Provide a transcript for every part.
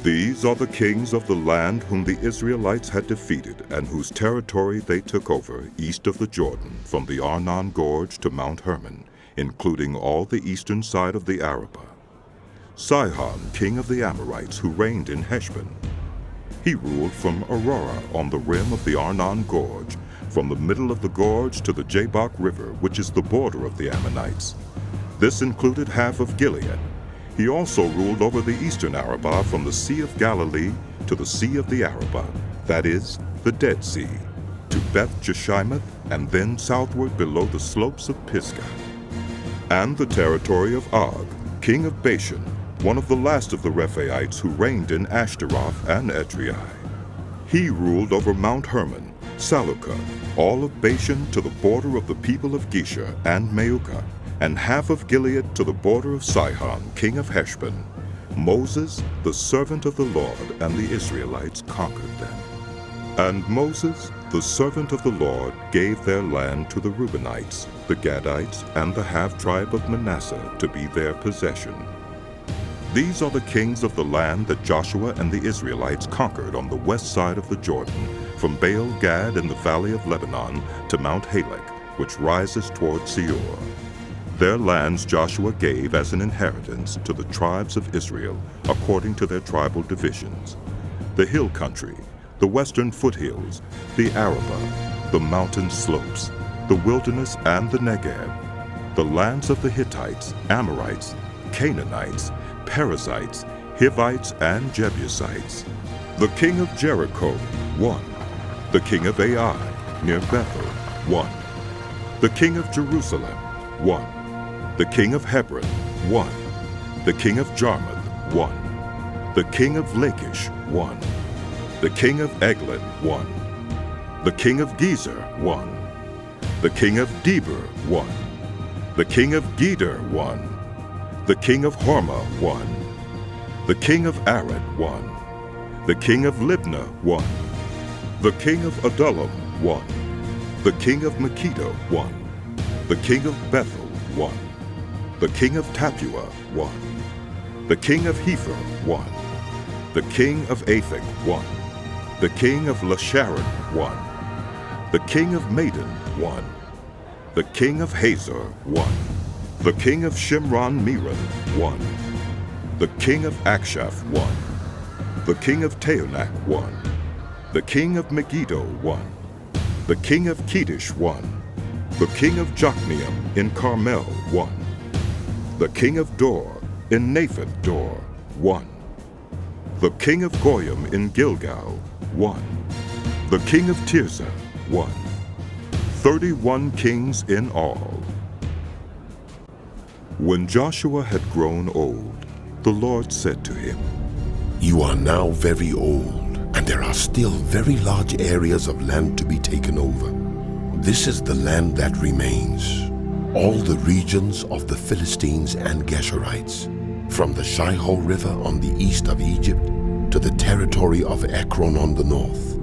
These are the kings of the land whom the Israelites had defeated and whose territory they took over east of the Jordan from the Arnon Gorge to Mount Hermon, including all the eastern side of the Arabah. Sihon, king of the Amorites, who reigned in Heshbon. He ruled from Aurora on the rim of the Arnon Gorge, from the middle of the gorge to the Jabbok River, which is the border of the Ammonites. This included half of Gilead. He also ruled over the eastern Arabah from the Sea of Galilee to the Sea of the Arabah, that is, the Dead Sea, to Beth Jeshimoth, and then southward below the slopes of Pisgah. And the territory of Og, king of Bashan, one of the last of the Rephaites who reigned in Ashtaroth and Edrei. He ruled over Mount Hermon, Salucah, all of Bashan to the border of the people of Gesher and Maacah, and half of Gilead to the border of Sihon, king of Heshbon. Moses, the servant of the Lord, and the Israelites conquered them. And Moses, the servant of the Lord, gave their land to the Reubenites, the Gadites, and the half-tribe of Manasseh to be their possession. These are the kings of the land that Joshua and the Israelites conquered on the west side of the Jordan, from Baal-Gad in the valley of Lebanon to Mount Halak, which rises toward Seir. Their lands Joshua gave as an inheritance to the tribes of Israel according to their tribal divisions: the hill country, the western foothills, the Arabah, the mountain slopes, the wilderness and the Negev, the lands of the Hittites, Amorites, Canaanites, Perizzites, Hivites, and Jebusites. The king of Jericho, 1. The king of Ai, near Bethel, 1. The king of Jerusalem, 1. The king of Hebron, 1. The king of Jarmuth, 1. The king of Lachish, 1. The king of Eglon, 1. The king of Gezer, 1. The king of Deber, 1. The king of Geder, 1. The king of Hormah, 1. The king of Arad, 1. The king of Libnah, 1. The king of Adullam, 1. The king of Megiddo, 1. The king of Bethel, 1. The king of Tappuah, 1. The king of Hepher, 1. The king of Aphek, 1. The king of Lasharon, 1. The king of Madon, 1. The king of Hazor, 1. The king of Shimron-Meron, 1. The king of Akshaph, 1. The king of Taanach, 1. The king of Megiddo, 1. The king of Kedesh, 1. The king of Jokneam in Carmel, 1. The king of Dor in Naphath Dor, 1. The king of Goyim in Gilgal, 1. The king of Tirzah, 1. 31 kings in all. When Joshua had grown old, the Lord said to him, "You are now very old, and there are still very large areas of land to be taken over. This is the land that remains, all the regions of the Philistines and Geshurites, from the Shihor River on the east of Egypt to the territory of Ekron on the north,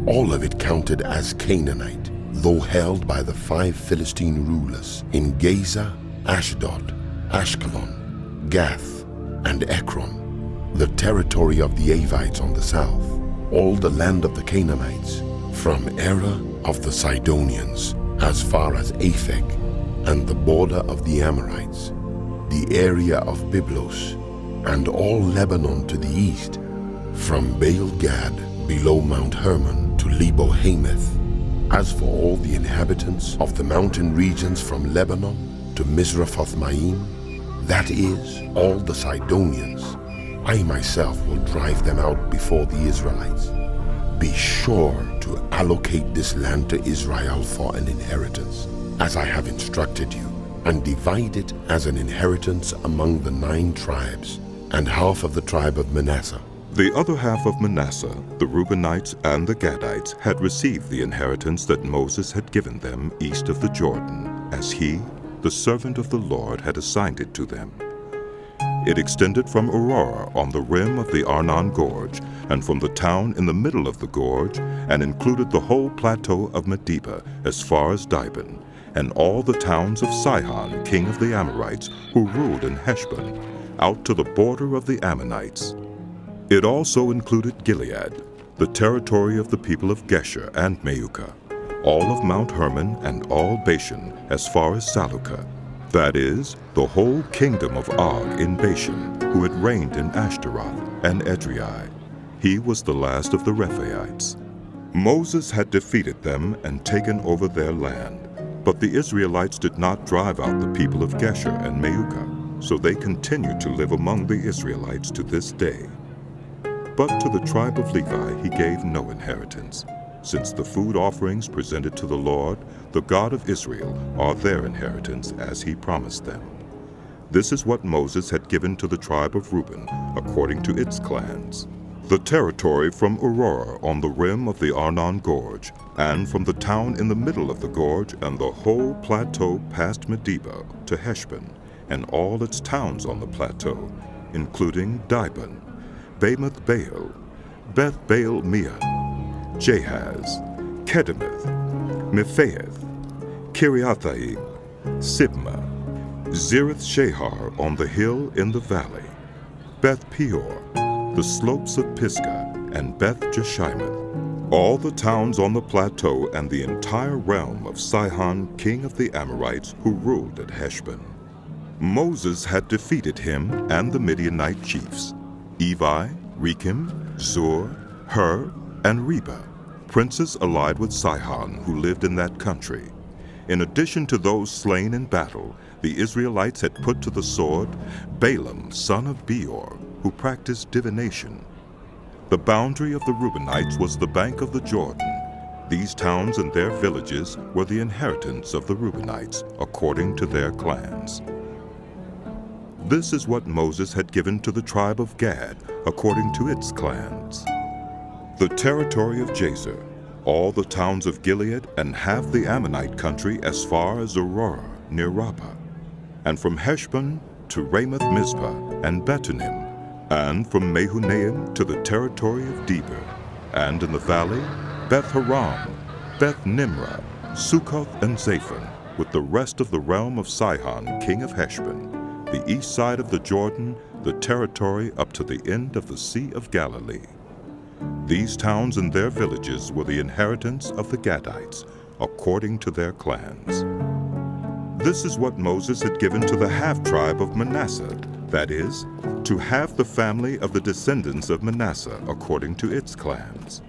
all of it counted as Canaanite, though held by the 5 Philistine rulers in Gaza, Ashdod, Ashkelon, Gath, and Ekron, the territory of the Avites on the south, all the land of the Canaanites, from Era of the Sidonians as far as Aphek, and the border of the Amorites, the area of Byblos, and all Lebanon to the east, from Baal-Gad below Mount Hermon to Lebo-Hamath. As for all the inhabitants of the mountain regions from Lebanon to Misrephoth-Maim, that is, all the Sidonians, I myself will drive them out before the Israelites. Be sure to allocate this land to Israel for an inheritance, as I have instructed you, and divide it as an inheritance among the 9 tribes, and half of the tribe of Manasseh." The other half of Manasseh, the Reubenites and the Gadites, had received the inheritance that Moses had given them east of the Jordan, as he, the servant of the Lord, had assigned it to them. It extended from Aurora on the rim of the Arnon Gorge, and from the town in the middle of the gorge, and included the whole plateau of Medeba as far as Dibon, and all the towns of Sihon, king of the Amorites, who ruled in Heshbon, out to the border of the Ammonites. It also included Gilead, the territory of the people of Gesher and Maacah, all of Mount Hermon and all Bashan as far as Salucah, that is, the whole kingdom of Og in Bashan, who had reigned in Ashtaroth and Edrei. He was the last of the Rephaites. Moses had defeated them and taken over their land, but the Israelites did not drive out the people of Gesher and Maacah, so they continued to live among the Israelites to this day. But to the tribe of Levi he gave no inheritance, since the food offerings presented to the Lord, the God of Israel, are their inheritance as he promised them. This is what Moses had given to the tribe of Reuben, according to its clans. The territory from Aurora on the rim of the Arnon Gorge, and from the town in the middle of the gorge and the whole plateau past Medeba to Heshbon, and all its towns on the plateau, including Dibon, Bamoth Baal, Beth Baal Meah, Jahaz, Kedemoth, Mephaeth, Kiriathaim, Sibmah, Zereth Shahar on the hill in the valley, Beth Peor, the slopes of Pisgah, and Beth Jeshimoth, all the towns on the plateau and the entire realm of Sihon, king of the Amorites, who ruled at Heshbon. Moses had defeated him and the Midianite chiefs, Evi, Rekem, Zur, Hur, and Reba, princes allied with Sihon who lived in that country. In addition to those slain in battle, the Israelites had put to the sword Balaam, son of Beor, who practiced divination. The boundary of the Reubenites was the bank of the Jordan. These towns and their villages were the inheritance of the Reubenites, according to their clans. This is what Moses had given to the tribe of Gad, according to its clans. The territory of Jazer, all the towns of Gilead, and half the Ammonite country as far as Aurora, near Rabbah, and from Heshbon to Ramoth Mizpah and Betonim, and from Mehunaim to the territory of Debir, and in the valley, Beth Haram, Beth Nimrah, Succoth and Zaphon, with the rest of the realm of Sihon, king of Heshbon, the east side of the Jordan, the territory up to the end of the Sea of Galilee. These towns and their villages were the inheritance of the Gadites, according to their clans. This is what Moses had given to the half-tribe of Manasseh, that is, to half the family of the descendants of Manasseh, according to its clans.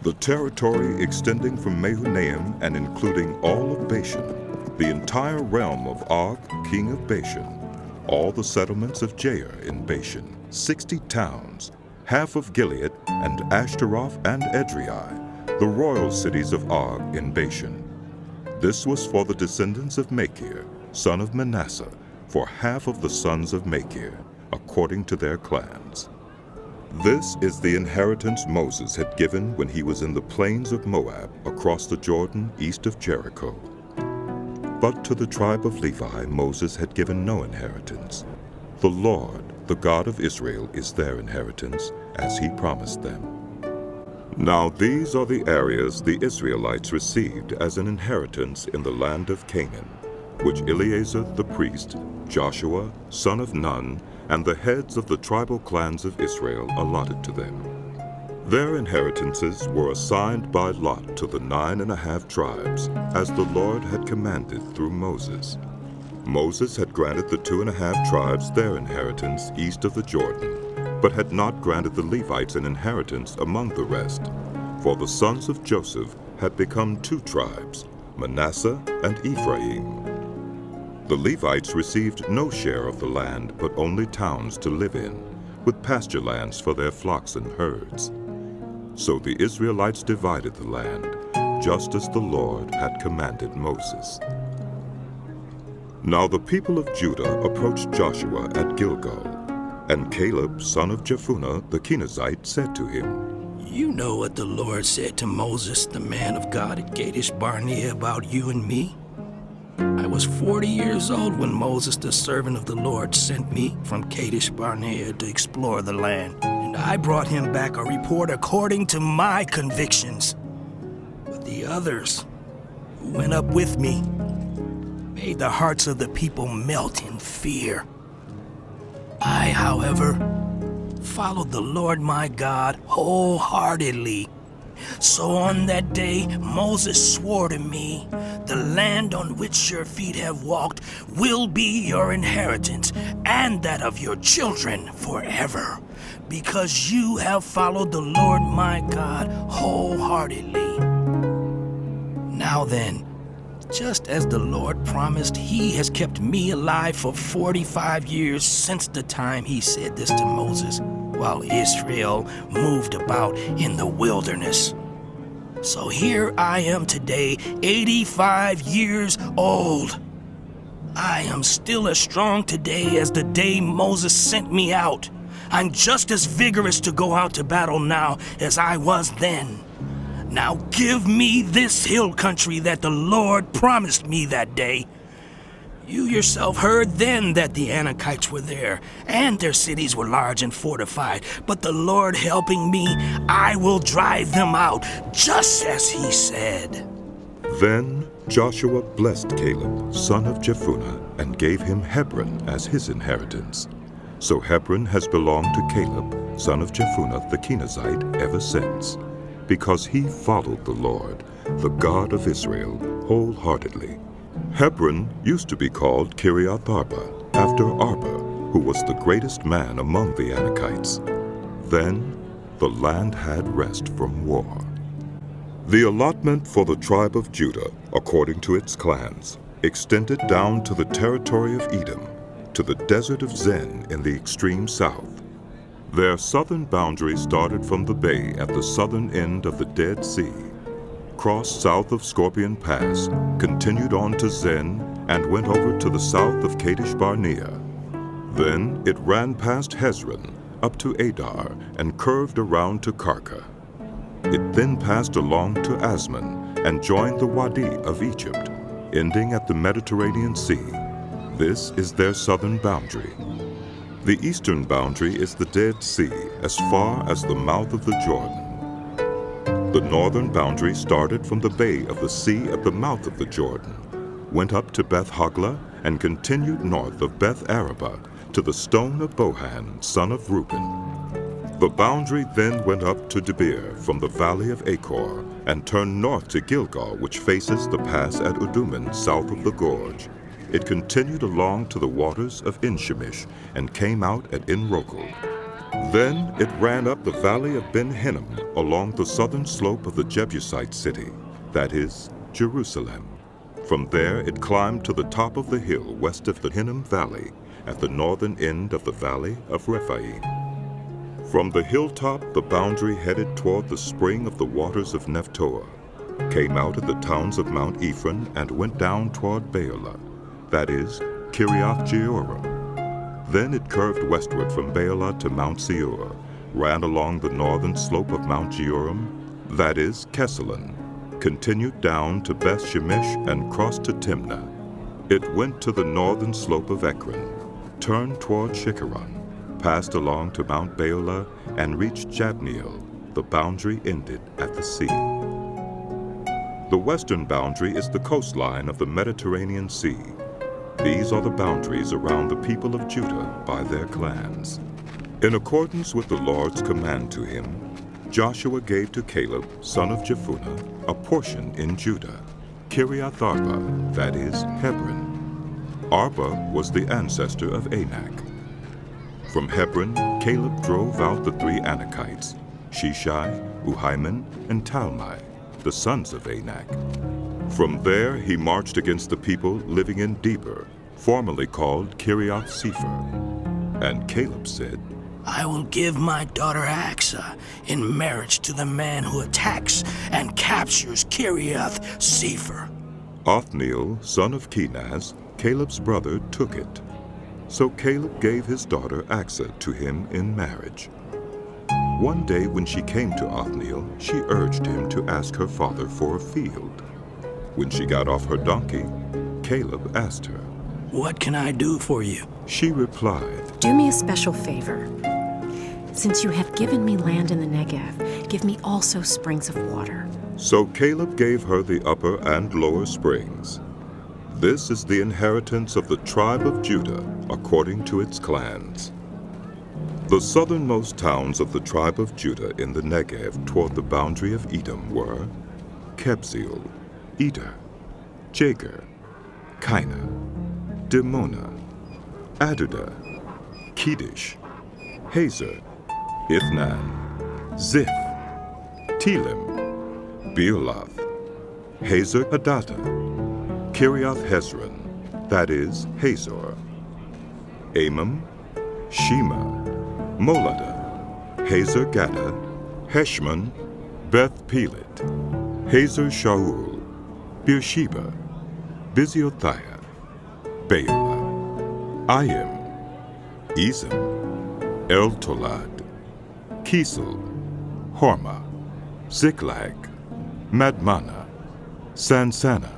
The territory extending from Mehunaim and including all of Bashan, the entire realm of Og, king of Bashan, all the settlements of Jair in Bashan, 60 towns, half of Gilead, and Ashtaroth and Edrei, the royal cities of Og in Bashan. This was for the descendants of Machir, son of Manasseh, for half of the sons of Machir, according to their clans. This is the inheritance Moses had given when he was in the plains of Moab, across the Jordan east of Jericho. But to the tribe of Levi Moses had given no inheritance. The Lord, the God of Israel, is their inheritance, as he promised them. Now these are the areas the Israelites received as an inheritance in the land of Canaan, which Eleazar the priest, Joshua, son of Nun, and the heads of the tribal clans of Israel allotted to them. Their inheritances were assigned by lot to the 9.5 tribes, as the Lord had commanded through Moses. Moses had granted the 2.5 tribes their inheritance east of the Jordan, but had not granted the Levites an inheritance among the rest, for the sons of Joseph had become 2 tribes, Manasseh and Ephraim. The Levites received no share of the land, but only towns to live in, with pasture lands for their flocks and herds. So the Israelites divided the land, just as the Lord had commanded Moses. Now the people of Judah approached Joshua at Gilgal, and Caleb, son of Jephunneh the Kenizzite, said to him, You know what the Lord said to Moses, the man of God at Kadesh Barnea, about you and me? I was 40 years old when Moses, the servant of the Lord, sent me from Kadesh Barnea to explore the land, and I brought him back a report according to my convictions. But the others who went up with me made the hearts of the people melt in fear. I, however, followed the Lord my God wholeheartedly. So on that day Moses swore to me, the land on which your feet have walked will be your inheritance and that of your children forever, because you have followed the Lord my God wholeheartedly. Now then, just as the Lord promised, he has kept me alive for 45 years since the time he said this to Moses, while Israel moved about in the wilderness. So here I am today, 85 years old. I am still as strong today as the day Moses sent me out. I'm just as vigorous to go out to battle now as I was then. Now give me this hill country that the Lord promised me that day. You yourself heard then that the Anakites were there, and their cities were large and fortified. But the Lord helping me, I will drive them out, just as he said. Then Joshua blessed Caleb, son of Jephunneh, and gave him Hebron as his inheritance. So Hebron has belonged to Caleb, son of Jephunneh the Kenizzite, ever since, because he followed the Lord, the God of Israel, wholeheartedly. Hebron used to be called Kiriath Arba, after Arba, who was the greatest man among the Anakites. Then the land had rest from war. The allotment for the tribe of Judah, according to its clans, extended down to the territory of Edom, to the desert of Zin in the extreme south. Their southern boundary started from the bay at the southern end of the Dead Sea, crossed south of Scorpion Pass, continued on to Zin, and went over to the south of Kadesh Barnea. Then it ran past Hezron, up to Adar, and curved around to Karka. It then passed along to Asmon, and joined the Wadi of Egypt, ending at the Mediterranean Sea. This is their southern boundary. The eastern boundary is the Dead Sea, as far as the mouth of the Jordan. The northern boundary started from the bay of the sea at the mouth of the Jordan, went up to Beth Hoglah, and continued north of Beth Arabah to the stone of Bohan, son of Reuben. The boundary then went up to Debir from the valley of Achor, and turned north to Gilgal, which faces the pass at Udummim, south of the gorge. It continued along to the waters of En-Shemesh, and came out at En-Rogel. Then it ran up the valley of Ben-Hinnom along the southern slope of the Jebusite city, that is, Jerusalem. From there it climbed to the top of the hill west of the Hinnom Valley, at the northern end of the valley of Rephaim. From the hilltop the boundary headed toward the spring of the waters of Nephtoah, came out at the towns of Mount Ephron, and went down toward Baalah, that is, Kiriath Jearim. Then it curved westward from Baalah to Mount Seir, ran along the northern slope of Mount Jearim, that is, Kesalon, continued down to Beth Shemesh, and crossed to Timnah. It went to the northern slope of Ekron, turned toward Shikharon, passed along to Mount Baalah, and reached Jabneel. The boundary ended at the sea. The western boundary is the coastline of the Mediterranean Sea. These are the boundaries around the people of Judah by their clans. In accordance with the Lord's command to him, Joshua gave to Caleb, son of Jephunneh, a portion in Judah, Kiriath Arba, that is, Hebron. Arba was the ancestor of Anak. From Hebron, Caleb drove out the three Anakites, Sheshai, Uhiman, and Talmai, the sons of Anak. From there he marched against the people living in Debir, formerly called Kiriath Sepher. And Caleb said, I will give my daughter Achsah in marriage to the man who attacks and captures Kiriath Sepher. Othniel, son of Kenaz, Caleb's brother, took it. So Caleb gave his daughter Achsah to him in marriage. One day when she came to Othniel, she urged him to ask her father for a field. When she got off her donkey, Caleb asked her, What can I do for you? She replied, Do me a special favor. Since you have given me land in the Negev, give me also springs of water. So Caleb gave her the upper and lower springs. This is the inheritance of the tribe of Judah according to its clans. The southernmost towns of the tribe of Judah in the Negev toward the boundary of Edom were Kebzeel, Eder, Jager, Kaina, Dimona, Adudah, Kedesh, Hazer, Ithnan, Ziph, Telem, Bealoth, Hazer Hadattah, Kiriath Hezron, that is, Hazor, Amam, Shema, Moladah, Hazer Gaddah, Heshmon, Beth Pelet, Hazer Shaul, Beersheba, Biziothiah, Baalah, Ayim, Ezem, El-Tolad, Kisel, Hormah, Ziklag, Madmannah, Sansannah,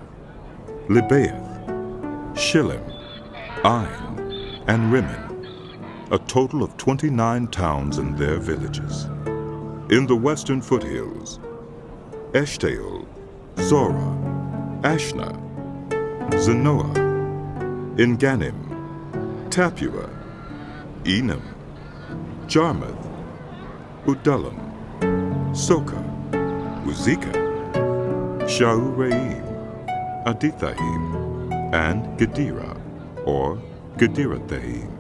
Libaoth, Shillim, Ain, and Rimmon, a total of 29 towns and their villages. In the western foothills, Eshtaol, Zorah, Ashna, Zanoah, Engannim, Tappuah, Enam, Jarmuth, Udullam, Soka, Uzziah, Shaaraim, Adithaim, and Gedera, or Gederathaim,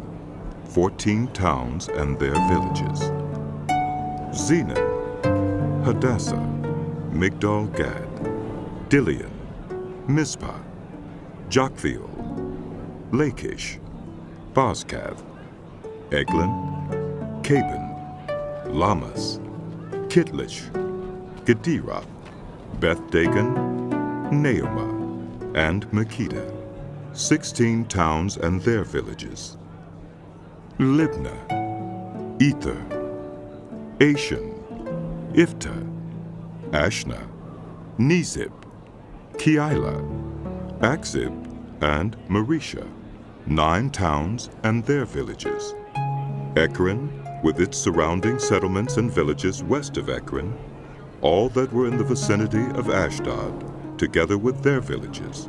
14 towns and their villages. Zenon, Hadassah, Migdal Gad, Dilian, Mizpah, Joktheel, Lachish, Bozkath, Eglon, Caban, Lamas, Kitlish, Gederoth, Beth Dagon, Naamah, and Makkedah, 16 towns and their villages. Libnah, Ether, Ashan, Iftah, Ashna, Nezib, Keilah, Akzib, and Maresha, 9 towns and their villages. Ekron, with its surrounding settlements and villages west of Ekron, all that were in the vicinity of Ashdod, together with their villages.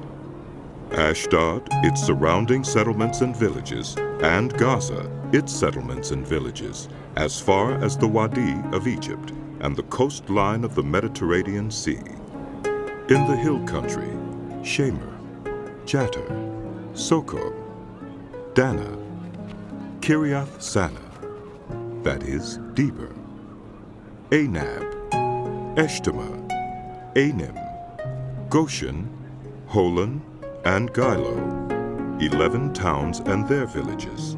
Ashdod, its surrounding settlements and villages, and Gaza, its settlements and villages, as far as the Wadi of Egypt and the coastline of the Mediterranean Sea. In the hill country, Shemer, Jattir, Soko, Dana, Kiriath Sana, that is, Deber, Anab, Eshtemoa, Anim, Goshen, Holon, and Gilo, 11 towns and their villages.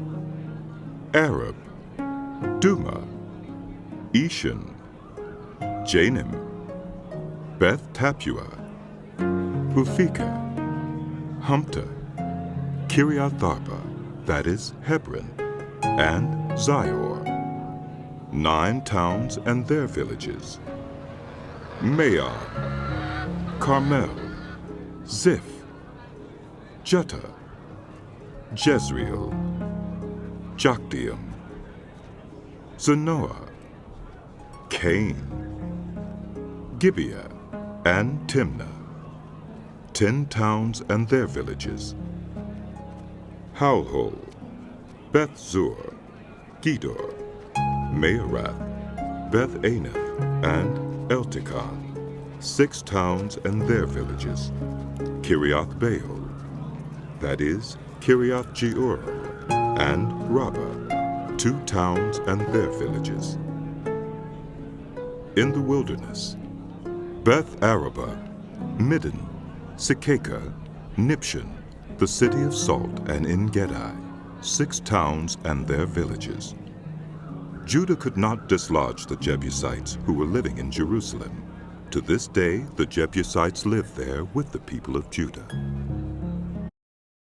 Arab, Duma, Eshan, Janim, Beth Tappuah, Uphekah, Humptah, Kiriath Arba, that is, Hebron, and Zior, 9 towns and their villages. Maon, Carmel, Ziph, Juttah, Jezreel, Jokdeam, Zanoah, Cain, Gibeah, and Timnah, 10 towns and their villages. Halhol, Beth Zur, Gedor, Maarath, Beth Anath, and Eltekon, 6 towns and their villages. Kiriath Baal, that is, Kiriath Jearim, and Rabbah, 2 towns and their villages. In the wilderness, Beth Arabah, Middin, Sekakah, Nibshan, the city of salt, and En-gedi, 6 towns and their villages. Judah could not dislodge the Jebusites who were living in Jerusalem. To this day, the Jebusites live there with the people of Judah.